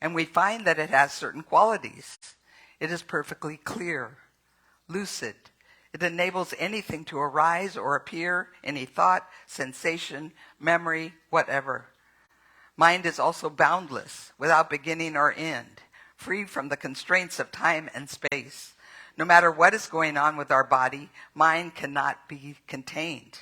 And we find that it has certain qualities. It is perfectly clear, lucid. It enables anything to arise or appear, any thought, sensation, memory, whatever. Mind is also boundless, without beginning or end, free from the constraints of time and space. No matter what is going on with our body, mind cannot be contained.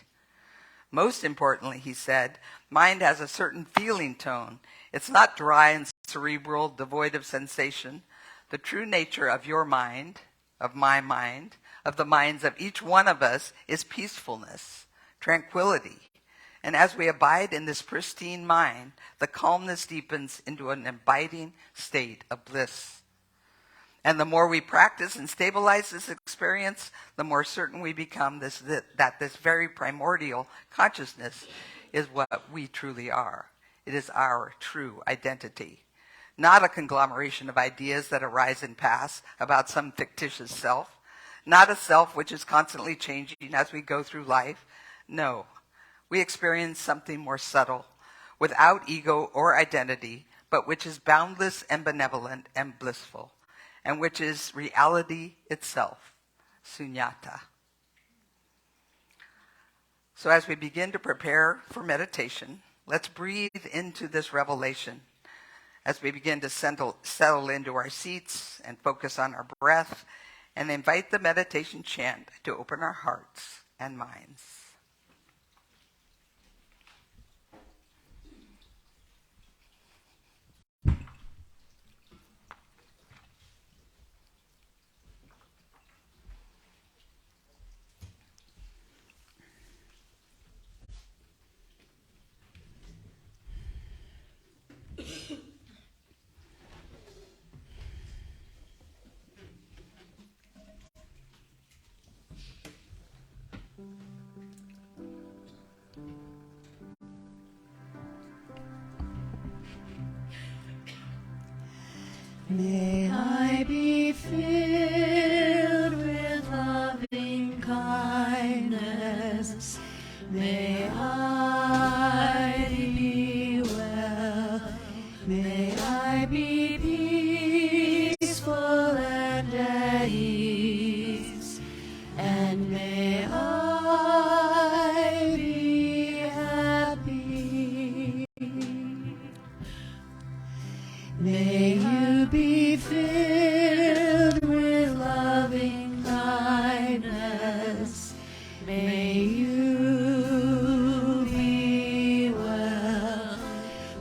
Most importantly, he said, mind has a certain feeling tone. It's not dry and cerebral, devoid of sensation. The true nature of your mind, of my mind, of the minds of each one of us is peacefulness, tranquility. And as we abide in this pristine mind, the calmness deepens into an abiding state of bliss. And the more we practice and stabilize this experience, the more certain we become that this very primordial consciousness is what we truly are. It is our true identity. Not a conglomeration of ideas that arise and pass about some fictitious self. Not a self which is constantly changing as we go through life. No. We experience something more subtle, without ego or identity, but which is boundless and benevolent and blissful, and which is reality itself, SUNYATA. So as we begin to prepare for meditation, let's breathe into this revelation as we begin to settle into our seats and focus on our breath and invite the meditation chant to open our hearts and minds. May I be filled with loving kindness. May I be well. May I be peaceful and at ease. And may I be happy. May you be filled with loving kindness. May you be well.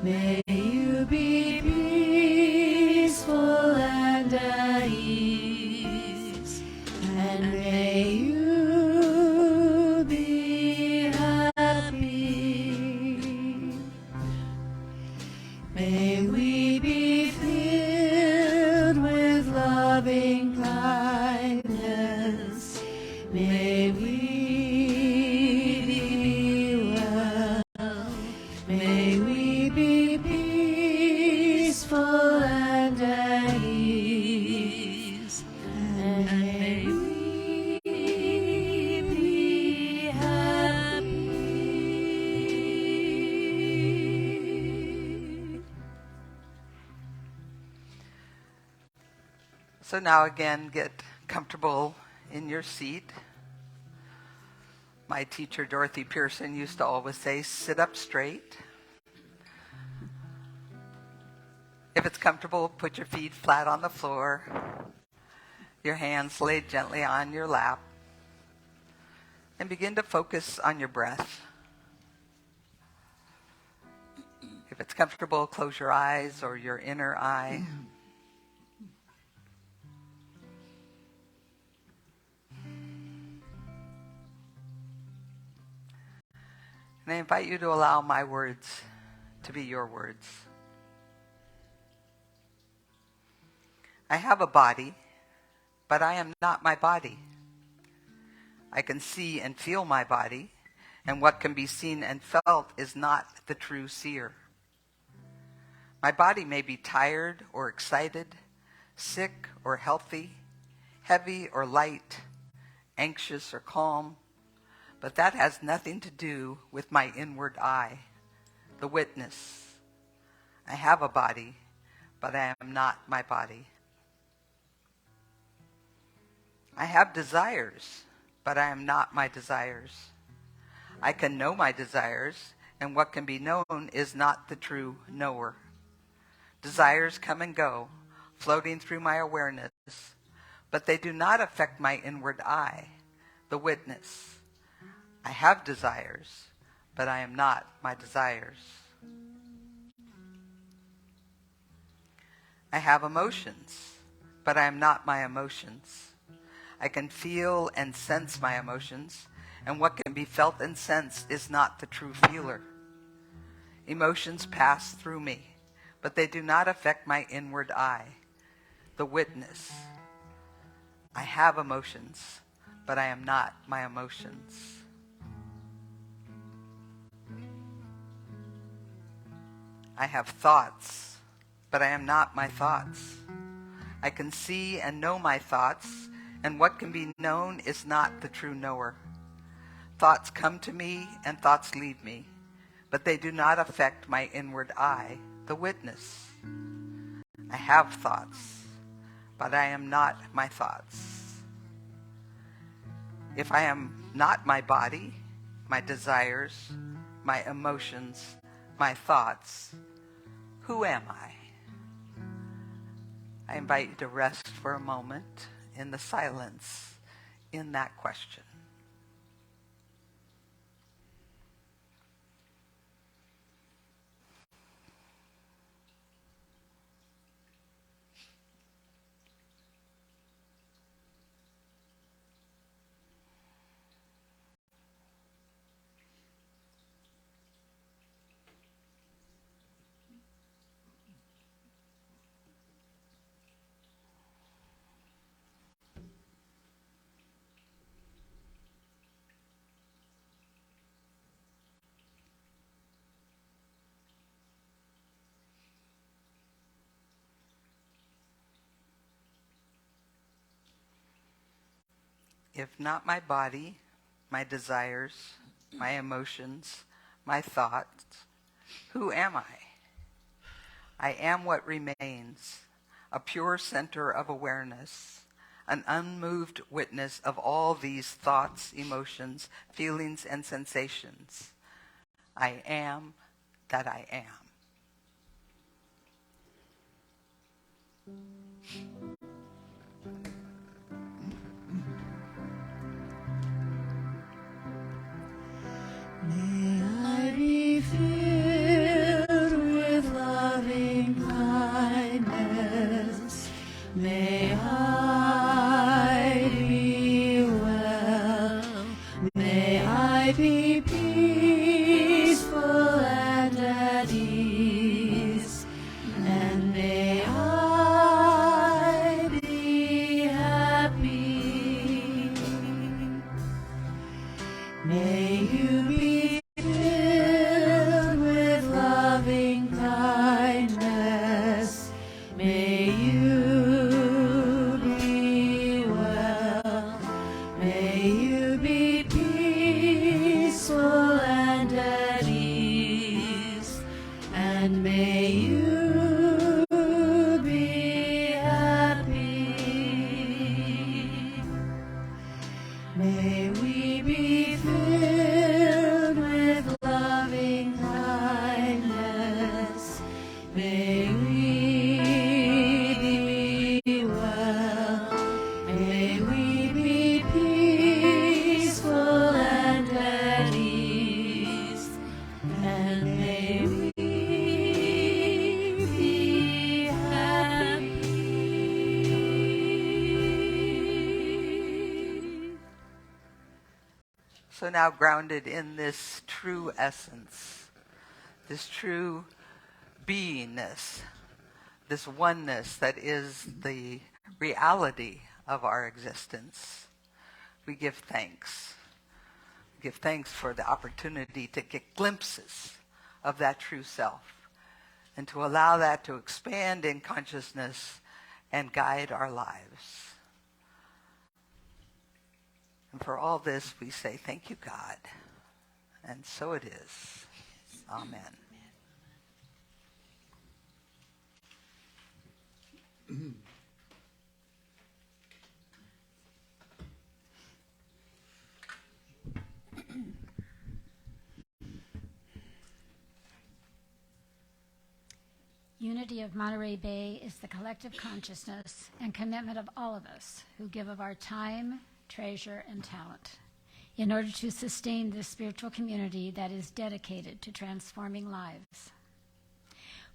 May you be peaceful and at ease. And may you be happy. May we be filled with loving kindness. May we be well. May we be peaceful and at ease. And may we be happy. So now again, get comfortable in your seat. My teacher, Dorothy Pearson, used to always say, sit up straight. If it's comfortable, put your feet flat on the floor, your hands laid gently on your lap, and begin to focus on your breath. If it's comfortable, close your eyes or your inner eye. And I invite you to allow my words to be your words. I have a body, but I am not my body. I can see and feel my body, and what can be seen and felt is not the true seer. My body may be tired or excited, sick or healthy, heavy or light, anxious or calm, but that has nothing to do with my inward eye, the witness. I have a body, but I am not my body. I have desires, but I am not my desires. I can know my desires, and what can be known is not the true knower. Desires come and go, floating through my awareness, but they do not affect my inward eye, the witness. I have desires, but I am not my desires. I have emotions, but I am not my emotions. I can feel and sense my emotions, and what can be felt and sensed is not the true feeler. Emotions pass through me, but they do not affect my inward eye, the witness. I have emotions, but I am not my emotions. I have thoughts, but I am not my thoughts. I can see and know my thoughts, and what can be known is not the true knower. Thoughts come to me and thoughts leave me, but they do not affect my inward eye, the witness. I have thoughts, but I am not my thoughts. If I am not my body, my desires, my emotions, my thoughts, who am I? I invite you to rest for a moment in the silence in that question. if not my body, my desires, my emotions, my thoughts, who am I? I am what remains, a pure center of awareness, an unmoved witness of all these thoughts, emotions, feelings, and sensations. I am that I am. May I be filled with loving kindness. May I be well. May I be peaceful and at ease. And may I be happy. May you be filled with loving kindness. May you be well. May you be peaceful and at ease. And may you be happy. May we be filled with loving kindness. May we be well. May we be peaceful and at ease. And may we be happy. So now grounded in this true essence, this true beingness, this oneness that is the reality of our existence, we give thanks. We give thanks for the opportunity to get glimpses of that true self and to allow that to expand in consciousness and guide our lives. And for all this, we say, thank you, God. And so it is. Amen. Unity of Monterey Bay is the collective consciousness and commitment of all of us who give of our time, treasure, and talent in order to sustain this spiritual community that is dedicated to transforming lives.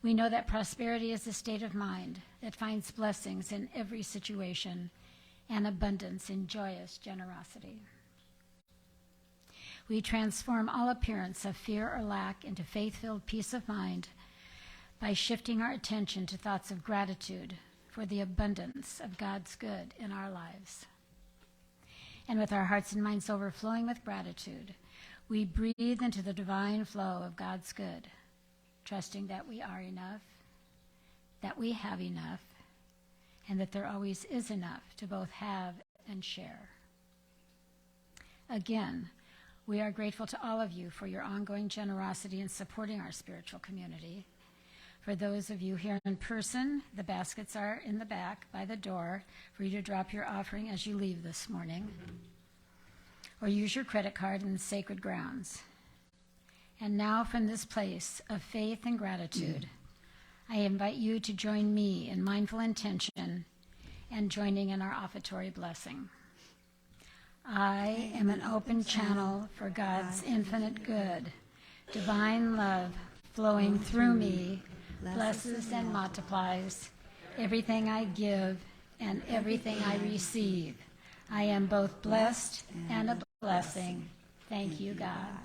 We know that prosperity is a state of mind that finds blessings in every situation and abundance in joyous generosity. We transform all appearance of fear or lack into faith-filled peace of mind by shifting our attention to thoughts of gratitude for the abundance of God's good in our lives. And with our hearts and minds overflowing with gratitude, we breathe into the divine flow of God's good, trusting that we are enough, that we have enough, and that there always is enough to both have and share. Again, we are grateful to all of you for your ongoing generosity in supporting our spiritual community. For those of you here in person, the baskets are in the back by the door for you to drop your offering as you leave this morning, or use your credit card in the sacred grounds. And now, from this place of faith and gratitude, I invite you to join me in mindful intention and joining in our offertory blessing. I am an open channel for God's infinite good. Divine love flowing through me blesses and multiplies everything I give and everything I receive. I am both blessed and a blessing. Thank you, God.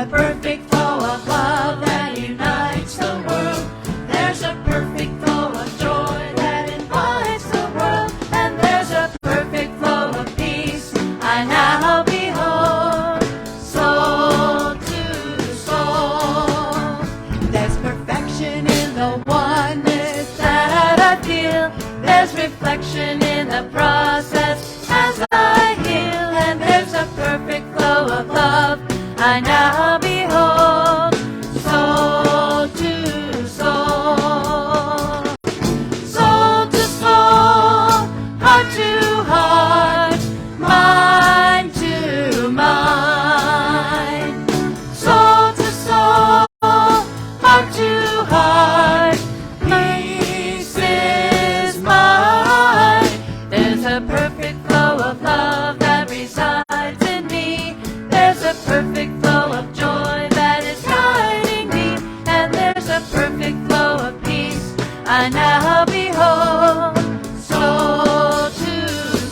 a perfect flow of love that unites the world. There's a perfect flow of joy that invites the world. And there's a perfect flow of peace I now behold, soul to soul. There's perfection in the oneness that I feel. There's reflection in the process as I heal. And there's a perfect flow of love I now behold, soul to soul. Soul to soul, heart to heart, mind to mind. Soul to soul, heart to heart, peace is mine. There's a perfect flow of love that resides in me. There's a perfect flow of joy that is guiding me. And there's a perfect flow of peace I now behold, soul to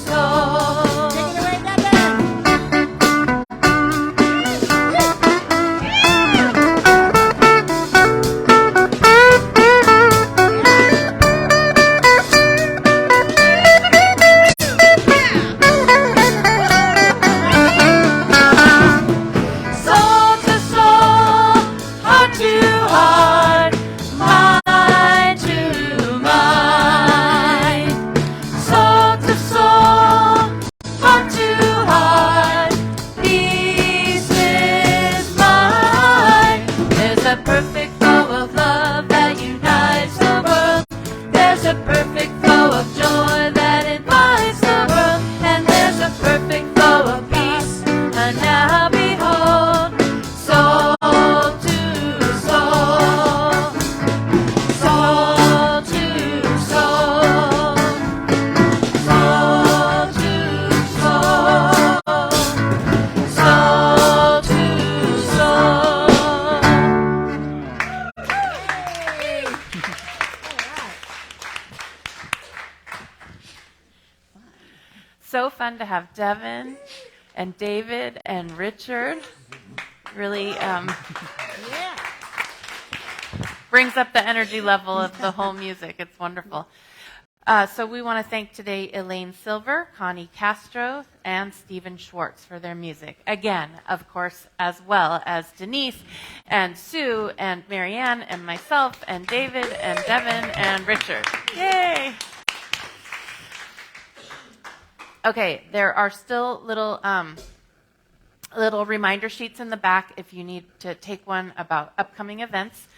soul. Take it away, Devin. Soul to soul, heart to heart, mind to mind. Soul to soul, heart to heart, peace is mine. There's a perfect flow of love that unites the world. There's a perfect flow of joy that invites the world. And there's a perfect flow of peace I now behold, soul to soul, soul to soul, soul to soul, soul to soul. So fun to have Devin and David and Richard. Really brings up the energy level of the whole music. It's wonderful. So we want to thank today Elaine Silver, Connie Castro, and Stephen Schwartz for their music. Again, of course, as well as Denise and Sue and Marianne and myself and David and Devin and Richard. Yay! Okay, there are still little reminder sheets in the back if you need to take one about upcoming events.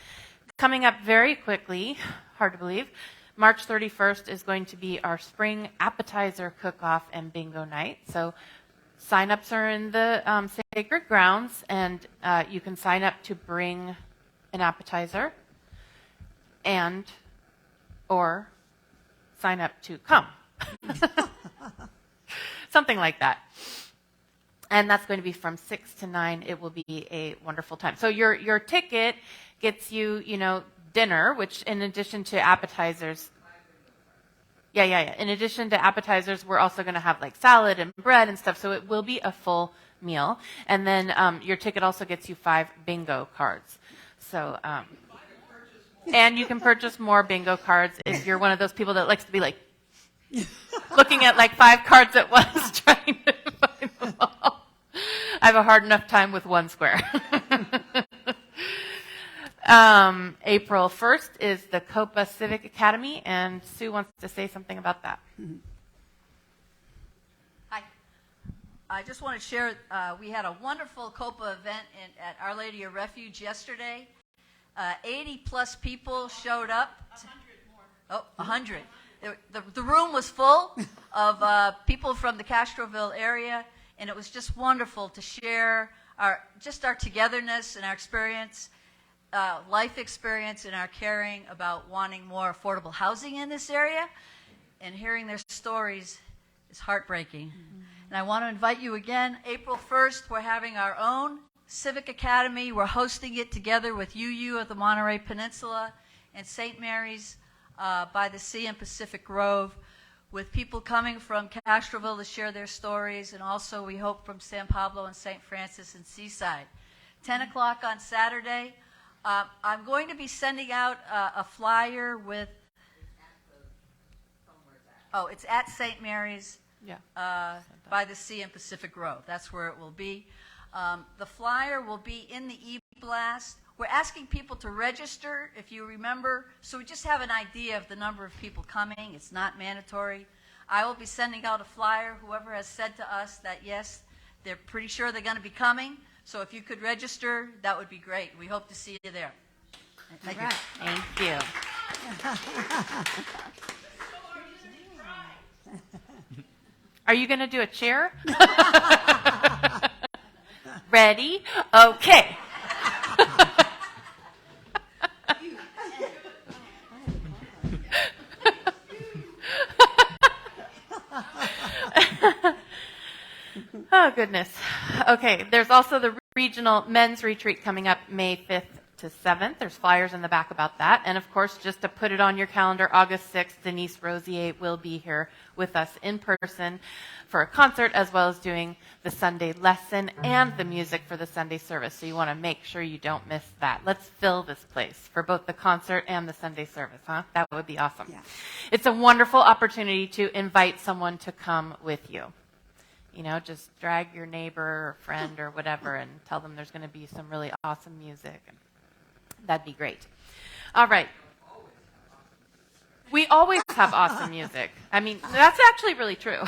Coming up very quickly, hard to believe, March 31st is going to be our spring appetizer cook-off and bingo night. So sign-ups are in the sacred grounds, and you can sign up to bring an appetizer and or sign up to come. Something like that. And that's going to be from 6 to 9. It will be a wonderful time. So your ticket gets you, dinner, which in addition to appetizers, in addition to appetizers, we're also going to have like salad and bread and stuff. So it will be a full meal. And then your ticket also gets you 5 bingo cards. So, and you can purchase more bingo cards if you're one of those people that likes to be like, looking at like 5 cards at once, trying to find them all. I have a hard enough time with 1 square. April 1st is the Copa Civic Academy, and Sue wants to say something about that. Hi. I just want to share, we had a wonderful Copa event at Our Lady of Refuge yesterday. 80 plus people showed up. 100 more. Oh, 100. The room was full of people from the Castroville area, and it was just wonderful to share our togetherness and our experience, life experience, and our caring about wanting more affordable housing in this area. And hearing their stories is heartbreaking. Mm-hmm. And I want to invite you again, April 1st, we're having our own Civic Academy. We're hosting it together with UU of the Monterey Peninsula and St. Mary's by the Sea in Pacific Grove, with people coming from Castroville to share their stories, and also we hope from San Pablo and St. Francis and Seaside 10 o'clock on Saturday. I'm going to be sending out a flyer with, it's at St. Mary's by the sea in Pacific Road. That's where it will be. The flyer will be in the e-blast. We're asking people to register, if you remember, so we just have an idea of the number of people coming. It's not mandatory. I will be sending out a flyer. Whoever has said to us that, yes, they're pretty sure they're going to be coming. So if you could register, that would be great. We hope to see you there. Thank you. Thank you. Are you going to do a chair? Ready? Okay. Oh, goodness. Okay, there's also the regional men's retreat coming up May 5th to 7th. There's flyers in the back about that. And, of course, just to put it on your calendar, August 6th, Denise Rosier will be here with us in person for a concert, as well as doing the Sunday lesson and the music for the Sunday service. So you want to make sure you don't miss that. Let's fill this place for both the concert and the Sunday service, huh? That would be awesome. Yeah. It's a wonderful opportunity to invite someone to come with you. You know, just drag your neighbor or friend or whatever and tell them there's going to be some really awesome music. That'd be great. All right. We always have awesome music. I mean, that's actually really true.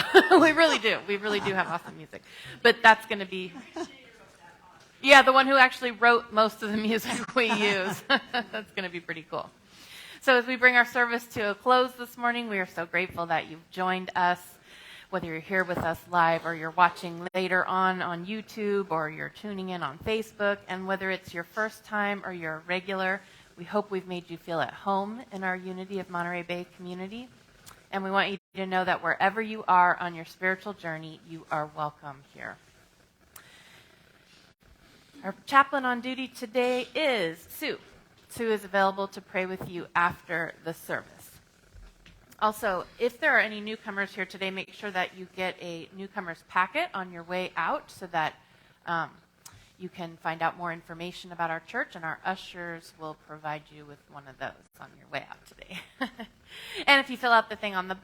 We really do. We really do have awesome music. But that's going to be... Yeah, the one who actually wrote most of the music we use. That's going to be pretty cool. So as we bring our service to a close this morning, we are so grateful that you've joined us, whether you're here with us live or you're watching later on YouTube or you're tuning in on Facebook. And whether it's your first time or you're a regular, we hope we've made you feel at home in our Unity of Monterey Bay community. And we want you to know that wherever you are on your spiritual journey, you are welcome here. Our chaplain on duty today is Sue. Sue is available to pray with you after the service. Also, if there are any newcomers here today, make sure that you get a newcomer's packet on your way out so that you can find out more information about our church, and our ushers will provide you with one of those on your way out today. And if you fill out the thing on the,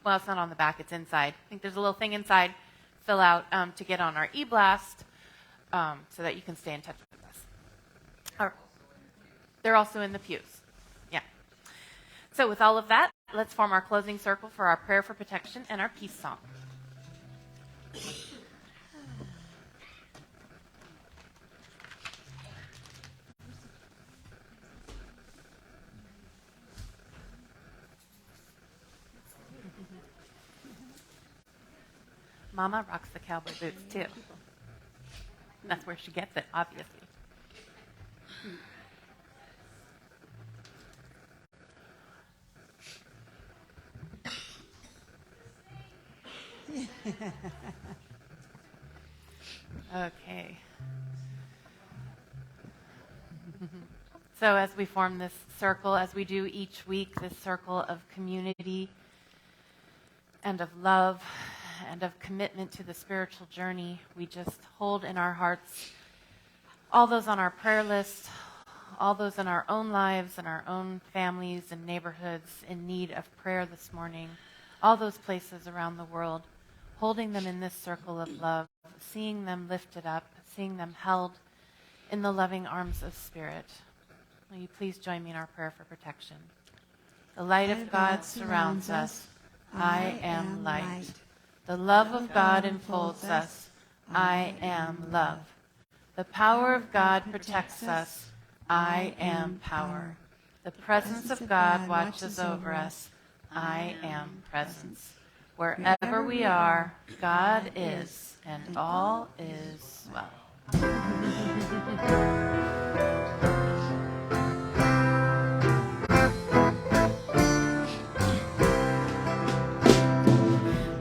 well, it's not on the back, it's inside. I think there's a little thing inside. Fill out to get on our e-blast so that you can stay in touch with us. They're also in the pews. Yeah. So with all of that, let's form our closing circle for our prayer for protection and our peace song. Mama rocks the cowboy boots too. That's where she gets it, obviously. Okay. So as we form this circle, as we do each week, this circle of community and of love and of commitment to the spiritual journey, we just hold in our hearts all those on our prayer list, all those in our own lives and our own families and neighborhoods in need of prayer this morning, all those places around the world, holding them in this circle of love, seeing them lifted up, seeing them held in the loving arms of Spirit. Will you please join me in our prayer for protection? The light of God surrounds us. I am light. The love of God enfolds us. I am love. The power of God protects us. I am power. The presence of God watches over us. I am presence. Wherever we are, God is, and all is well.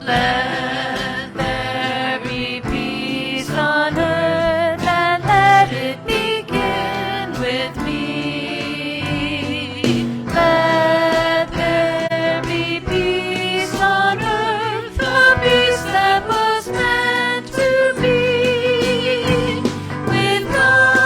Let there be peace on earth, and let it begin with me. Let there be peace on earth, the peace that was meant to be with God.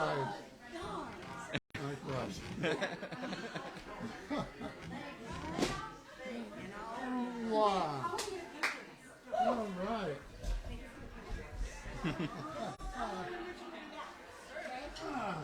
Likewise. Likewise. Wow. All right. Ah.